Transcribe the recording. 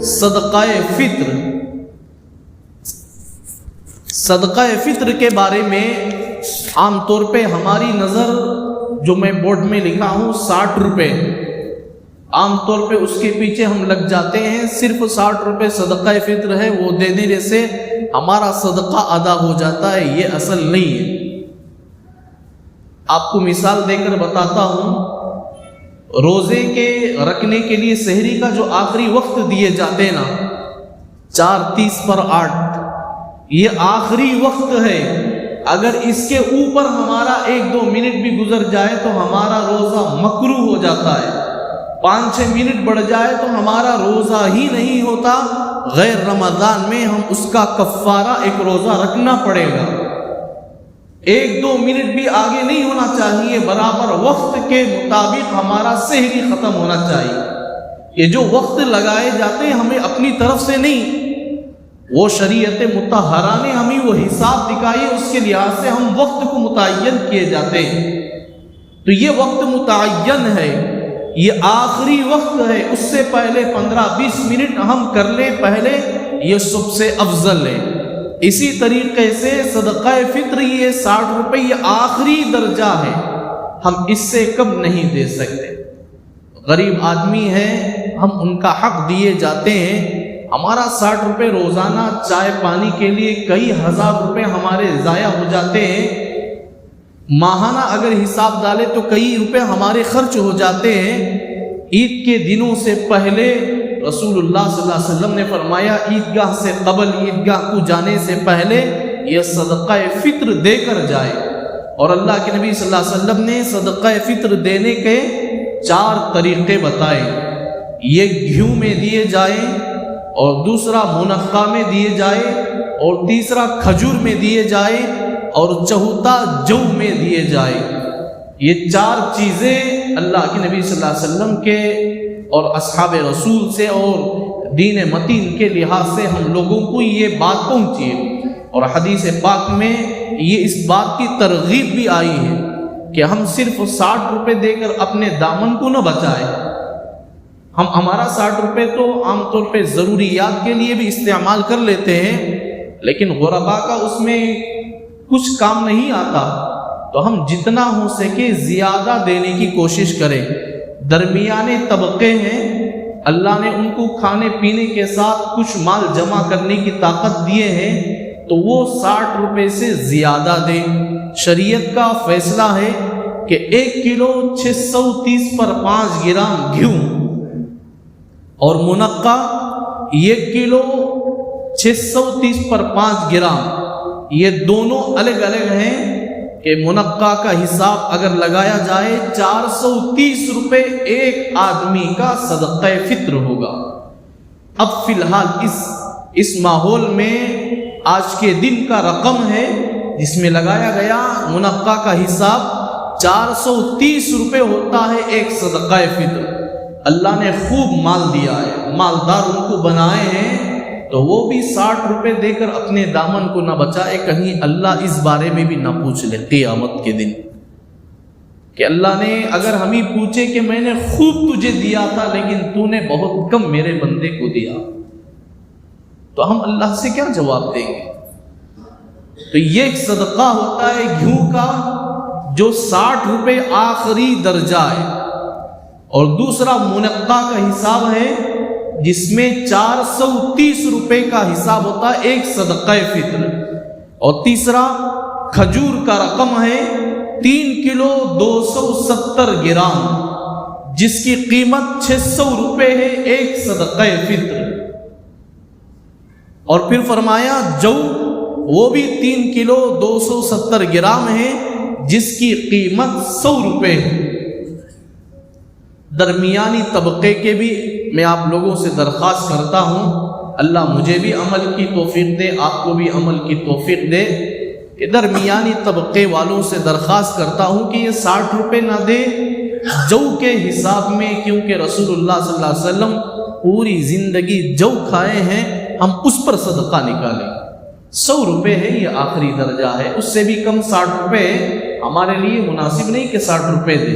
صدقہ فطر کے بارے میں عام طور پہ ہماری نظر، جو میں بورڈ میں لکھا ہوں 60 روپے، عام طور پہ اس کے پیچھے ہم لگ جاتے ہیں، صرف 60 روپے صدقہ فطر ہے، وہ دے دینے سے ہمارا صدقہ ادا ہو جاتا ہے۔ یہ اصل نہیں ہے۔ آپ کو مثال دے کر بتاتا ہوں، روزے کے رکھنے کے لیے سحری کا جو آخری وقت دیے جاتے ہیں نا، 4:30 پر 8، یہ آخری وقت ہے۔ اگر اس کے اوپر ہمارا 1-2 منٹ بھی گزر جائے تو ہمارا روزہ مکروہ ہو جاتا ہے، 5-6 منٹ بڑھ جائے تو ہمارا روزہ ہی نہیں ہوتا۔ غیر رمضان میں ہم اس کا کفارہ ایک روزہ رکھنا پڑے گا۔ 1-2 منٹ بھی آگے نہیں ہونا چاہیے، برابر وقت کے مطابق ہمارا سحری ختم ہونا چاہیے۔ یہ جو وقت لگائے جاتے ہیں ہمیں اپنی طرف سے نہیں، وہ شریعت مطہرہ نے ہمیں وہ حساب دکھائی، اس کے لحاظ سے ہم وقت کو متعین کیے جاتے ہیں۔ تو یہ وقت متعین ہے، یہ آخری وقت ہے، اس سے پہلے 15-20 منٹ ہم کر لیں پہلے، یہ سب سے افضل ہے۔ اسی طریقے سے صدقہ فطر یہ 60 روپے یہ آخری درجہ ہے، ہم اس سے کم نہیں دے سکتے۔ غریب آدمی ہے، ہم ان کا حق دیے جاتے ہیں۔ ہمارا 60 روپے روزانہ چائے پانی کے لیے کئی ہزار روپے ہمارے ضائع ہو جاتے ہیں۔ ماہانہ اگر حساب ڈالے تو کئی روپے ہمارے خرچ ہو جاتے ہیں۔ عید کے دنوں سے پہلے رسول اللہ صلی اللہ علیہ وسلم نے فرمایا، عیدگاہ سے قبل، عیدگاہ کو جانے سے پہلے یہ صدقہ فطر دے کر جائے۔ اور اللہ کے نبی صلی اللہ علیہ وسلم نے صدقہ فطر دینے کے 4 طریقے بتائے۔ یہ گھیو میں دیے جائیں، اور دوسرا منقع میں دیے جائے، اور تیسرا کھجور میں دیے جائے، اور چوتھا جو میں دیے جائے۔ یہ 4 چیزیں اللہ کے نبی صلی اللہ علیہ وسلم کے اور اصحاب رسول سے اور دین متین کے لحاظ سے ہم لوگوں کو یہ بات پہنچی ہے۔ اور حدیث پاک میں یہ اس بات کی ترغیب بھی آئی ہے کہ ہم صرف 60 روپے دے کر اپنے دامن کو نہ بچائیں۔ ہم ہمارا 60 روپے تو عام طور پہ ضروریات کے لیے بھی استعمال کر لیتے ہیں، لیکن غربا کا اس میں کچھ کام نہیں آتا، تو ہم جتنا ہو سکے زیادہ دینے کی کوشش کریں۔ درمیانے طبقے ہیں، اللہ نے ان کو کھانے پینے کے ساتھ کچھ مال جمع کرنے کی طاقت دیے ہیں، تو وہ 60 روپے سے زیادہ دیں۔ شریعت کا فیصلہ ہے کہ 1 کلو 630 پر 5 گرام گھیو اور منقع 1 کلو 630 پر 5 گرام، یہ دونوں الگ الگ ہیں کہ منقع کا حساب اگر لگایا جائے 430 روپے ایک آدمی کا صدقہ فطر ہوگا۔ اب فی الحال اس ماحول میں آج کے دن کا رقم ہے جس میں لگایا گیا منقع کا حساب 430 روپے ہوتا ہے ایک صدقہ فطر۔ اللہ نے خوب مال دیا ہے، مالدار ان کو بنائے ہیں، تو وہ بھی 60 روپے دے کر اپنے دامن کو نہ بچائے، کہیں اللہ اس بارے میں بھی نہ پوچھ لے قیامت کے دن، کہ اللہ نے اگر ہمیں پوچھے کہ میں نے خوب تجھے دیا تھا لیکن تو نے بہت کم میرے بندے کو دیا، تو ہم اللہ سے کیا جواب دیں گے؟ تو یہ ایک صدقہ ہوتا ہے گھیو کا جو 60 روپے آخری درجہ ہے، اور دوسرا منقع کا حساب ہے جس میں 430 روپے کا حساب ہوتا ہے ایک صدقہ فطر، اور تیسرا کھجور کا رقم ہے 3 کلو 270 گرام جس کی قیمت 600 روپے ہے ایک صدقہ فطر، اور پھر فرمایا جو وہ بھی 3 کلو 270 گرام ہے جس کی قیمت 100 روپے ہے۔ درمیانی طبقے کے بھی میں آپ لوگوں سے درخواست کرتا ہوں، اللہ مجھے بھی عمل کی توفیق دے، آپ کو بھی عمل کی توفیق دے، کہ درمیانی طبقے والوں سے درخواست کرتا ہوں کہ یہ 60 روپے نہ دے جو کے حساب میں، کیونکہ رسول اللہ صلی اللہ علیہ وسلم پوری زندگی جو کھائے ہیں ہم اس پر صدقہ نکالیں۔ 100 روپے ہے یہ آخری درجہ ہے، اس سے بھی کم 60 روپے ہمارے لیے مناسب نہیں کہ 60 روپے دے۔